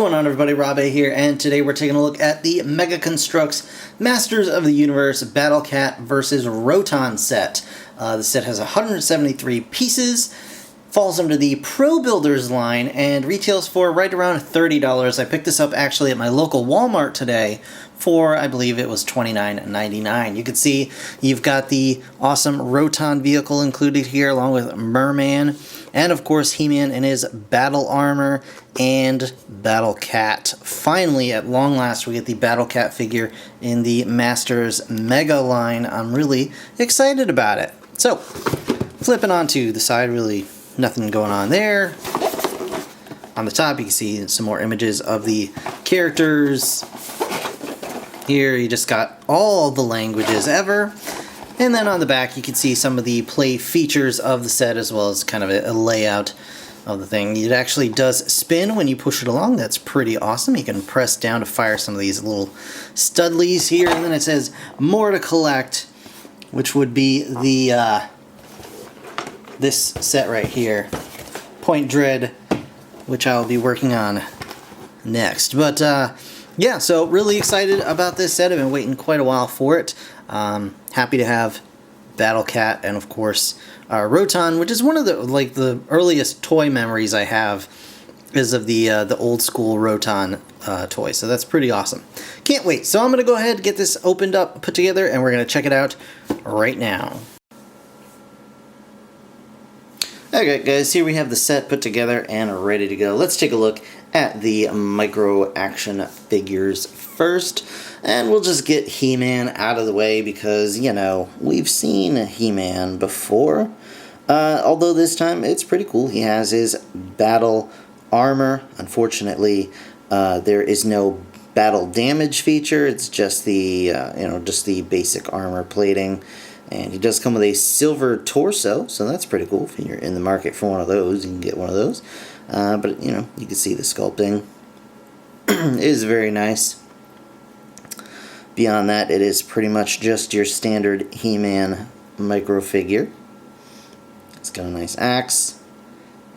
going on, everybody? Rob A here, and today we're taking a look at the Mega Construx Masters of the Universe Battle Cat vs. Roton set. The set has 173 pieces, falls under the Pro Builders line, and retails for right around $30. I picked this up actually at my local Walmart today for, I believe it was $29.99. You can see you've got the awesome Roton vehicle included here, along with Merman, and of course He-Man in his battle armor, and Battle Cat. Finally, at long last, we get the Battle Cat figure in the Masters Mega line. I'm really excited about it. So, flipping onto the side, really nothing going on there. On the top, you can see some more images of the characters. Here, you just got all the languages ever. And then on the back, you can see some of the play features of the set, as well as kind of a layout of the thing. It actually does spin when you push it along. That's pretty awesome. You can press down to fire some of these little studlies here. And then it says, more to collect, which would be the this set right here, Point Dread, which I'll be working on next. But yeah, so really excited about this set. I've been waiting quite a while for it. Happy to have Battle Cat and of course Roton, which is one of the earliest toy memories I have is of the old school Roton toy. So that's pretty awesome. Can't wait. So I'm gonna go ahead and get this opened up, put together, and we're gonna check it out right now. Okay guys, here we have the set put together and ready to go. Let's take a look at the micro action figures first, and we'll just get He-Man out of the way because, you know, we've seen He-Man before, although this time it's pretty cool. He has his battle armor. Unfortunately, there is no battle damage feature. It's just the just the basic armor plating. And he does come with a silver torso, so that's pretty cool. If you're in the market for one of those, you can get one of those. But, you know, you can see the sculpting. It is very nice. Beyond that, it is pretty much just your standard He-Man micro figure. It's got a nice axe,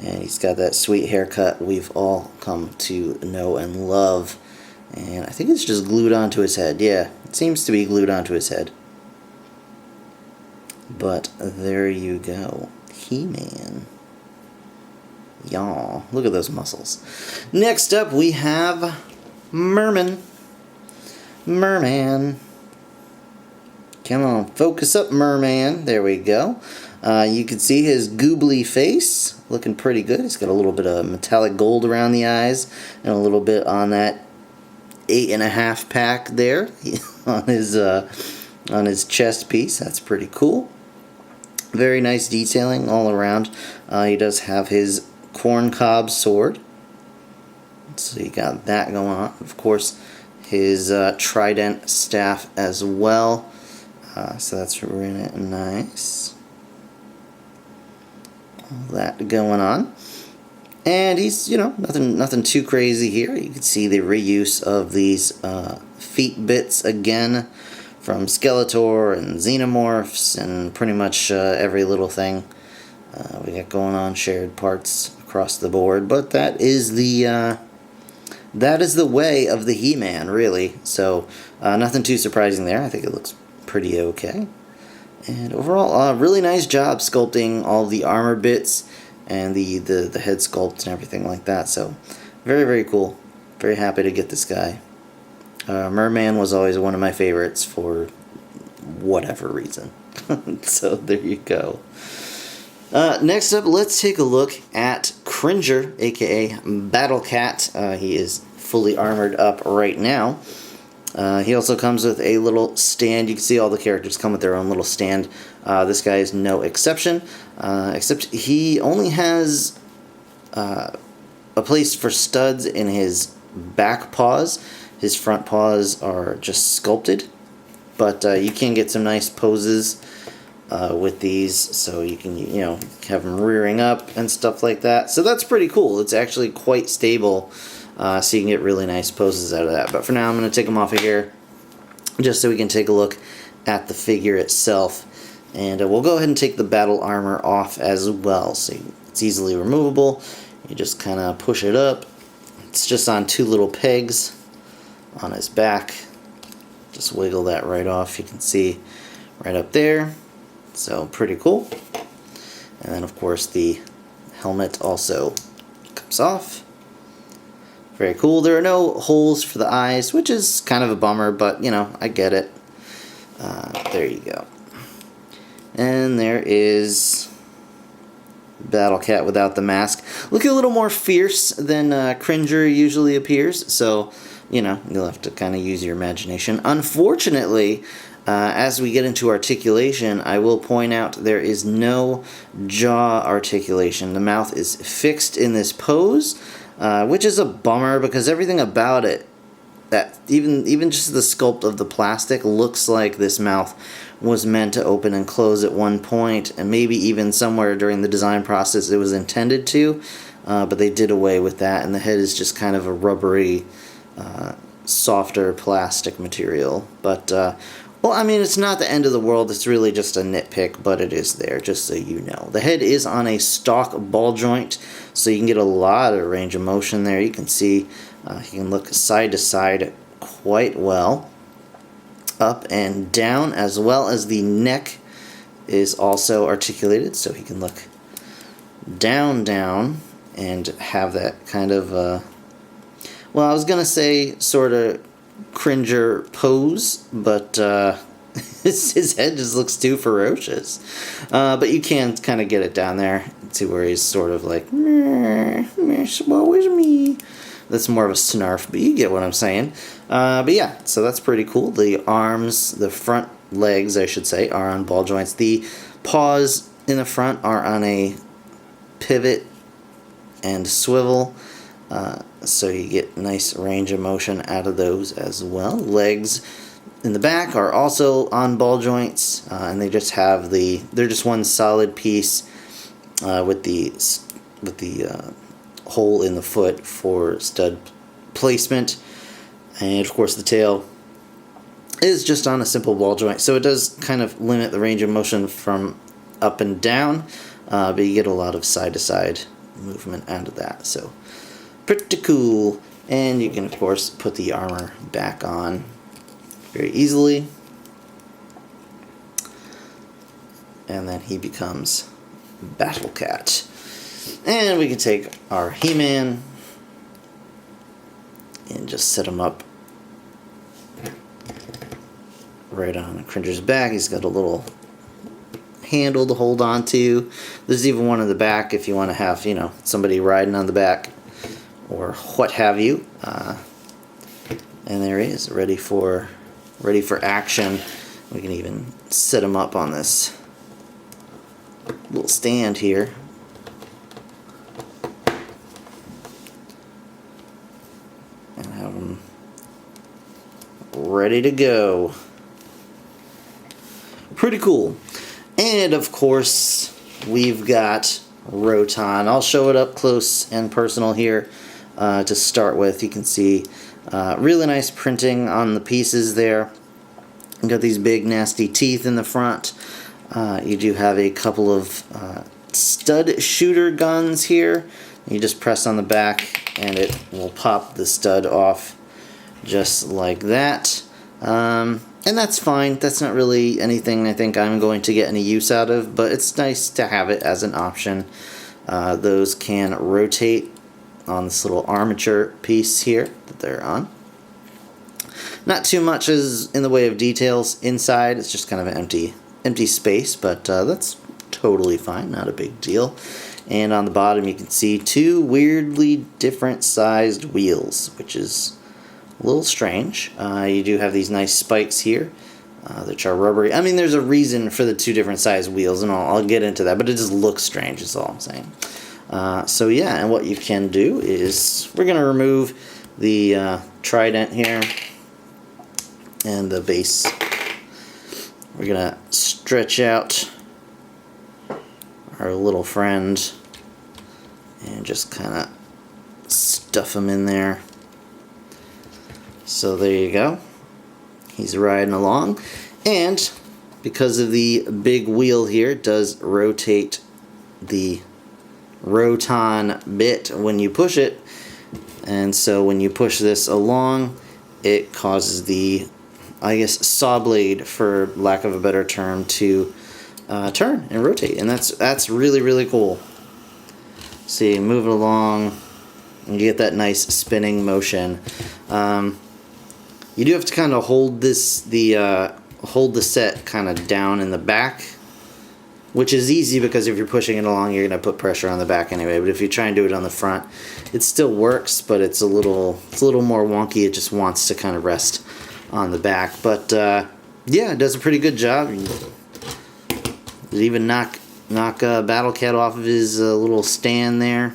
and he's got that sweet haircut we've all come to know and love. And I think it's just glued onto his head. Yeah, it seems to be glued onto his head. But there you go. He-Man. Y'all, look at those muscles. Next up, we have Merman. Merman. Come on, focus up, Merman. There we go. You can see his goobly face. Looking pretty good. He's got a little bit of metallic gold around the eyes, and a little bit on that 8.5 pack there on his chest piece. That's pretty cool. Very nice detailing all around. He does have his corncob sword. So you got that going on. Of course, his trident staff as well. So that's really nice. All that going on. And he's, you know, nothing too crazy here. You can see the reuse of these feet bits again, from Skeletor and Xenomorphs and pretty much every little thing we got going on, shared parts across the board. But that is the way of the He-Man, really. So nothing too surprising there. I think it looks pretty okay. And overall, really nice job sculpting all the armor bits and the head sculpt and everything like that. So very, very cool. Very happy to get this guy. Merman was always one of my favorites for whatever reason. So there you go. Next up, let's take a look at Cringer, aka Battle Cat. He is fully armored up right now. He also comes with a little stand. You can see all the characters come with their own little stand. This guy is no exception, except he only has a place for studs in his back paws. His front paws are just sculpted, but you can get some nice poses with these, so you can, you know, have them rearing up and stuff like that. So that's pretty cool. It's actually quite stable, so you can get really nice poses out of that. But for now, I'm going to take them off of here, just so we can take a look at the figure itself. And we'll go ahead and take the battle armor off as well. So it's easily removable. You just kind of push it up, It's just on 2 little pegs on his back. Just wiggle that right off. You can see right up there. So pretty cool. And then of course the helmet also comes off. Very cool. There are no holes for the eyes, which is kind of a bummer, but you know, I get it. There you go. And there is Battle Cat without the mask. Looking a little more fierce than Cringer usually appears, so you know, you'll have to kind of use your imagination. Unfortunately, as we get into articulation, I will point out there is no jaw articulation. The mouth is fixed in this pose, which is a bummer because everything about it, that even just the sculpt of the plastic looks like this mouth was meant to open and close at one point, and maybe even somewhere during the design process it was intended to, but they did away with that, and the head is just kind of a rubbery, softer plastic material. But well, I mean, it's not the end of the world. It's really just a nitpick, but it is there, just so you know. The head is on a stock ball joint, so you can get a lot of range of motion there. You can see he can look side to side quite well, up and down, as well as the neck is also articulated, so he can look down, and have that kind of, well, I was going to say sort of Cringer pose, but his head just looks too ferocious. But you can kind of get it down there to where he's sort of like, meh, woe is me. That's more of a snarf, but you get what I'm saying. But yeah, so that's pretty cool. The arms, the front legs, I should say, are on ball joints. The paws in the front are on a pivot and swivel, so you get nice range of motion out of those as well. Legs in the back are also on ball joints, and they just have they're just one solid piece with the hole in the foot for stud placement. And of course the tail is just on a simple ball joint, so it does kind of limit the range of motion from up and down, but you get a lot of side to side movement out of that, so pretty cool. And you can of course put the armor back on very easily, and then he becomes Battle Cat. And we can take our He-Man and just set him up right on Cringer's back. He's got a little handle to hold on to. There's even one in the back if you want to have, you know, somebody riding on the back or what have you. And there he is, ready for action. We can even set him up on this little stand here. And have him ready to go. Pretty cool. And of course, we've got Roton. I'll show it up close and personal here to start with. You can see really nice printing on the pieces there. You've got these big nasty teeth in the front. You do have a couple of stud shooter guns here. You just press on the back and it will pop the stud off just like that. And that's fine. That's not really anything I think I'm going to get any use out of, but it's nice to have it as an option. Those can rotate on this little armature piece here that they're on. Not too much is in the way of details inside. It's just kind of an empty space, but that's totally fine. Not a big deal. And on the bottom you can see 2 weirdly different sized wheels, which is a little strange. You do have these nice spikes here, which are rubbery. I mean, there's a reason for the 2 different size wheels, and I'll get into that, but it just looks strange is all I'm saying. So yeah, and what you can do is we're going to remove the trident here and the base. We're going to stretch out our little friend and just kind of stuff him in there. So there you go. He's riding along, and because of the big wheel here, it does rotate the Roton bit when you push it. And so when you push this along, it causes the, I guess, saw blade, for lack of a better term, to turn and rotate, and that's really, really cool. See, move it along, and you get that nice spinning motion. You do have to kind of hold hold the set kind of down in the back, which is easy because if you're pushing it along, you're going to put pressure on the back anyway. But if you try and do it on the front, it still works, but it's a little more wonky. It just wants to kind of rest on the back. But yeah, it does a pretty good job. It even knock Battle Cat off of his little stand there.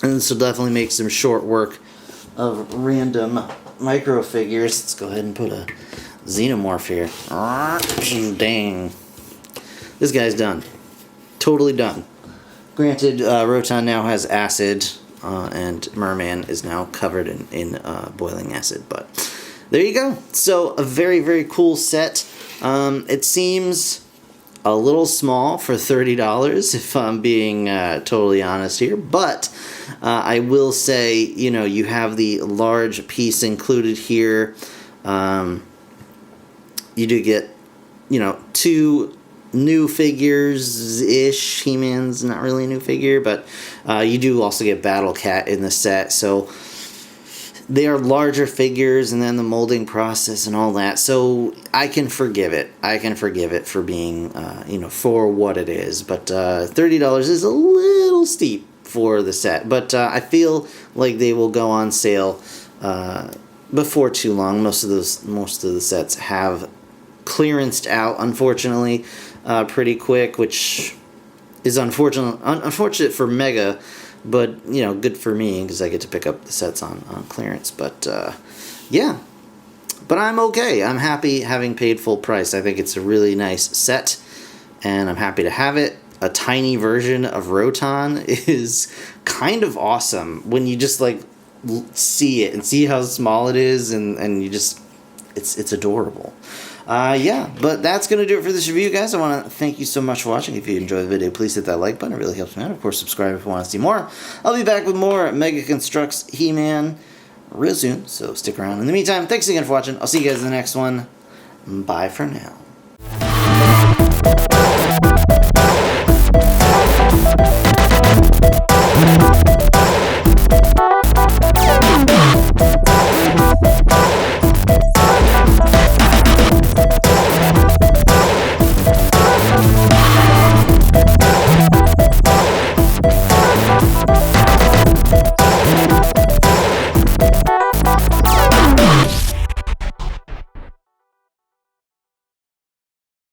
And this will definitely make some short work of random micro figures. Let's go ahead and put a Xenomorph here. Dang. This guy's done. Totally done. Granted, Roton now has acid, and Merman is now covered in boiling acid, but there you go. So, a very, very cool set. It seems a little small for $30, if I'm being totally honest here, but I will say, you know, you have the large piece included here. You do get, you know, 2 new figures-ish. He-Man's not really a new figure, but you do also get Battle Cat in the set, so they are larger figures, and then the molding process and all that, so I can forgive it. I can forgive it for being, you know, for what it is, but $30 is a little steep for the set, but I feel like they will go on sale before too long. Most of the sets have clearanced out, unfortunately, pretty quick, which is unfortunate for Mega, but, you know, good for me because I get to pick up the sets on clearance. But yeah, but I'm okay. I'm happy having paid full price. I think it's a really nice set, and I'm happy to have it. A tiny version of Roton is kind of awesome when you just like see it and see how small it is, and you just, it's adorable. Yeah, but that's going to do it for this review, guys. I want to thank you so much for watching. If you enjoyed the video, please hit that like button. It really helps me out. Of course, subscribe if you want to see more. I'll be back with more Mega Construx He-Man real soon, so stick around. In the meantime, thanks again for watching. I'll see you guys in the next one. Bye for now.